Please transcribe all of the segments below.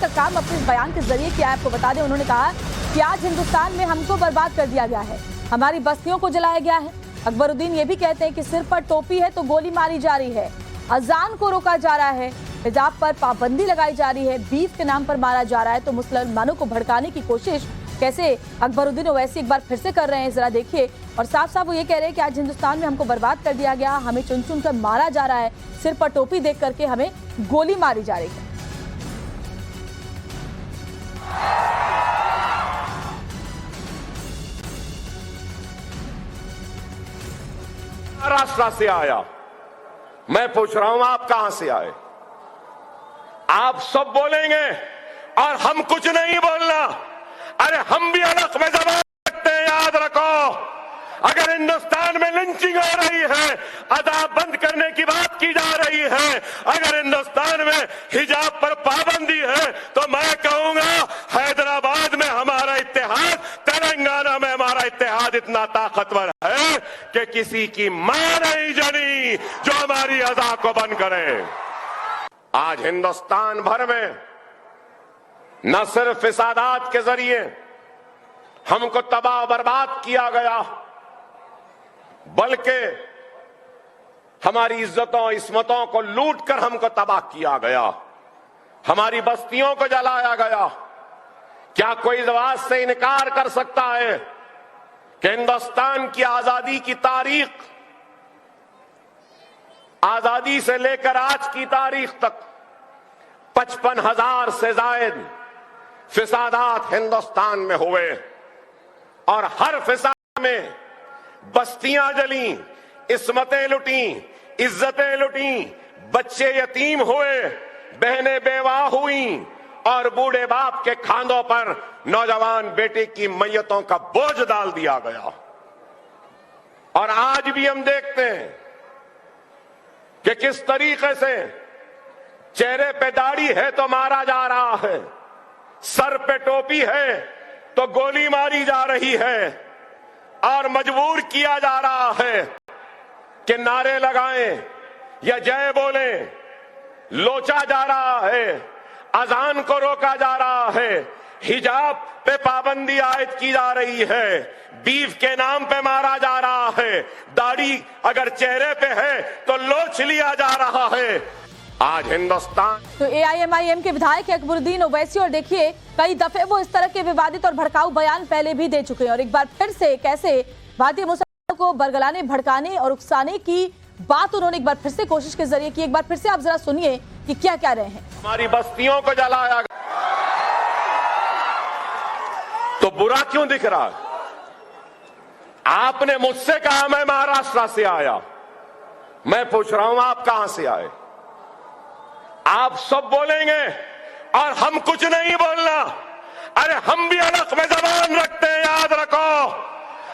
का काम अपने बयान के जरिए किया है। आपको बता दें, उन्होंने कहा कि आज हिंदुस्तान में हमको बर्बाद कर दिया गया है, हमारी बस्तियों को जलाया गया है। अकबरुद्दीन ये भी कहते हैं कि सिर पर टोपी है तो गोली मारी जा रही है, अजान को रोका जा रहा है, हिजाब पर पाबंदी लगाई जा रही है, बीफ के नाम पर मारा जा रहा है। तो मुसलमानों को भड़काने की कोशिश कैसे अकबरुद्दीन ओवैसी एक बार फिर से कर रहे हैं, जरा देखिए। और साफ साफ वो ये कह रहे हैं कि आज हिंदुस्तान में हमको बर्बाद कर दिया गया, हमें चुन चुन कर मारा जा रहा है, सिर पर टोपी देख करके हमें गोली मारी जा रही है। महाराष्ट्र से आया, मैं पूछ रहा हूं आप कहां से आए? आप सब बोलेंगे और हम कुछ नहीं बोलना। अरे हम भी अलग में जबान रखते हैं, याद रखो। अगर हिंदुस्तान में लिंचिंग हो रही है, अदाब बंद करने की बात की जा रही है, अगर हिंदुस्तान में हिजाब पर पाबंदी है, तो मैं कहूंगा हैदराबाद में हमारा इत्तेहाद, तेलंगाना में हमारा इत्तेहाद इतना ताकतवर है कि किसी की मां नहीं जली जो हमारी अदा को बंद करे। आज हिंदुस्तान भर में न सिर्फ फिसादात के जरिए हमको तबाह बर्बाद किया गया, बल्कि हमारी इज्जतों इस्मतों को लूट कर हमको तबाह किया गया, हमारी बस्तियों को जलाया गया। क्या कोई इस बात से इनकार कर सकता है कि हिंदुस्तान की आजादी की तारीख, आजादी से लेकर आज की तारीख तक 55,000 से जायद फिसादात हिंदुस्तान में हुए और हर फिसाद में बस्तियां जली, इस्मतें लुटी, इज्जतें लुटी, बच्चे यतीम हुए, बहनें बेवा हुई और बूढ़े बाप के खांधों पर नौजवान बेटे की मैयतों का बोझ डाल दिया गया। और आज भी हम देखते हैं कि किस तरीके से चेहरे पे दाढ़ी है तो मारा जा रहा है, सर पे टोपी है तो गोली मारी जा रही है और मजबूर किया जा रहा है कि नारे लगाएं या जय बोलें। लोचा जा रहा है, अजान को रोका जा रहा है, हिजाब पे पाबंदी आयद की जा रही है, बीफ के नाम पे मारा जा रहा है, दाढ़ी अगर चेहरे पे है तो लोच लिया जा रहा है। आज हिंदुस्तान तो एआईएमआईएम के विधायक अकबरुद्दीन ओवैसी, और देखिए कई दफे वो इस तरह के विवादित और भड़काऊ बयान पहले भी दे चुके हैं, और एक बार फिर से कैसे भारतीय मुसलमानों को बरगलाने, भड़काने और उकसाने की बात उन्होंने एक बार फिर से कोशिश के जरिए की। एक बार फिर से आप जरा सुनिए कि क्या कह रहे हैं। हमारी बस्तियों को जलाया तो बुरा क्यों दिख रहा है? आपने मुझसे कहा मैं महाराष्ट्र से आया, मैं पूछ रहा हूं आप कहां से आए? आप सब बोलेंगे और हम कुछ नहीं बोलना। अरे हम भी अलग में जबान रखते हैं, याद रखो।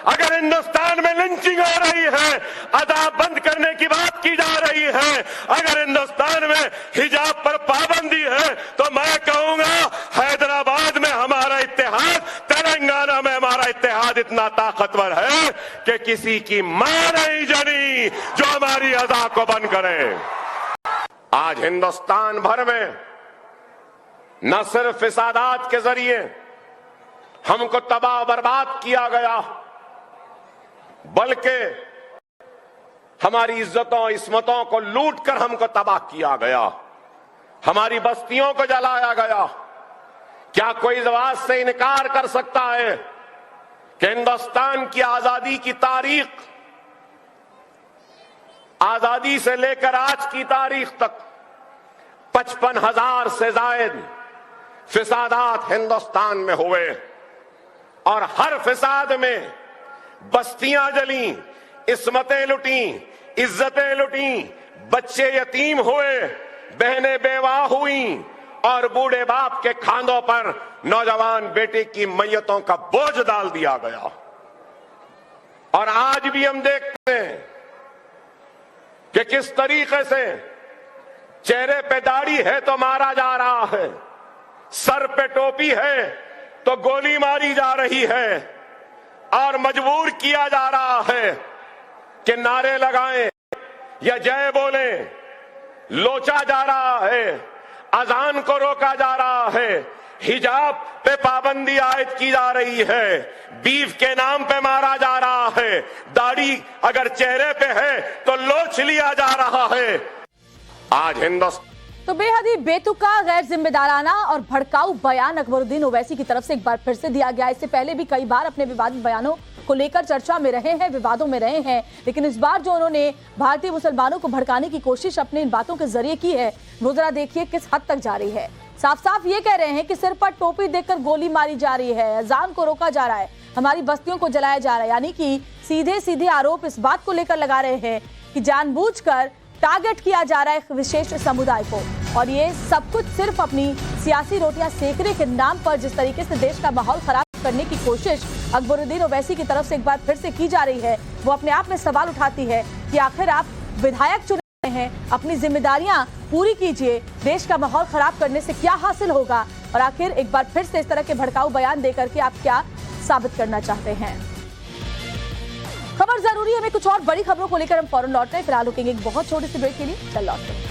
अगर हिंदुस्तान में लिंचिंग हो रही है, अदाब बंद करने की बात की जा रही है, अगर हिंदुस्तान में हिजाब पर पाबंदी है, तो मैं कहूंगा हैदराबाद में हमारा इत्तेहाद, तेलंगाना में हमारा इत्तेहाद इतना ताकतवर है कि किसी की मां नहीं जली जो हमारी अदा को बंद करे। आज हिंदुस्तान भर में न सिर्फ फिसादात के जरिए हमको तबाह बर्बाद किया गया, बल्कि हमारी इज्जतों इस्मतों को लूट कर हमको तबाह किया गया, हमारी बस्तियों को जलाया गया। क्या कोई इस बात से इनकार कर सकता है कि हिंदुस्तान की आजादी की तारीख, आजादी से लेकर आज की तारीख तक 55,000 से जायद फिसादात हिंदुस्तान में हुए और हर फिसाद में बस्तियां जली, इस्मतें लुटी, इज्जतें लुटी, बच्चे यतीम हुए, बहनें बेवा हुई और बूढ़े बाप के खांधों पर नौजवान बेटे की मैयतों का बोझ डाल दिया गया। और आज भी हम देखते हैं कि किस तरीके से चेहरे पे दाढ़ी है तो मारा जा रहा है, सर पे टोपी है तो गोली मारी जा रही है और मजबूर किया जा रहा है कि नारे लगाएं या जय बोलें। लोचा जा रहा है, अजान को रोका जा रहा है, हिजाब पे पाबंदी आयद की जा रही है, बीफ के नाम पे मारा जा रहा है, दाढ़ी अगर चेहरे पे है तो लोच लिया जा रहा है। आज हिंदुस्तान तो बेहद ही बेतुका, गैर जिम्मेदाराना और भड़काऊ बयान अकबरुद्दीन ओवैसी की तरफ से एक बार फिर से दिया गया। इससे पहले भी कई बार अपने विवादित बयानों को लेकर चर्चा में रहे हैं, विवादों में रहे हैं, लेकिन इस बार जो उन्होंने भारतीय मुसलमानों को भड़काने की कोशिश अपने इन बातों के जरिए की है, वो जरा देखिए किस हद तक जा रही है। साफ साफ ये कह रहे हैं कि सिर पर टोपी देकर गोली मारी जा रही है, अजान को रोका जा रहा है, हमारी बस्तियों को जलाया जा रहा है। यानी कि सीधे सीधे आरोप इस बात को लेकर लगा रहे हैं कि जानबूझकर टारगेट किया जा रहा है एक विशेष समुदाय को, और ये सब कुछ सिर्फ अपनी सियासी रोटियां सेकने के नाम पर जिस तरीके से देश का माहौल खराब करने की कोशिश अकबरुद्दीन ओवैसी की तरफ से एक बार फिर से की जा रही है, वो अपने आप में सवाल उठाती है कि आखिर आप विधायक चुने हैं, अपनी जिम्मेदारियां पूरी कीजिए, देश का माहौल खराब करने से क्या हासिल होगा, और आखिर एक बार फिर से इस तरह के भड़काऊ बयान देकर के आप क्या साबित करना चाहते हैं। खबर जरूरी है, हमें कुछ और बड़ी खबरों को लेकर हम फौरन लौट रहे हैं। फिलहाल रुकेंगे एक बहुत छोटी सी ब्रेक के लिए, चल लौटते हैं।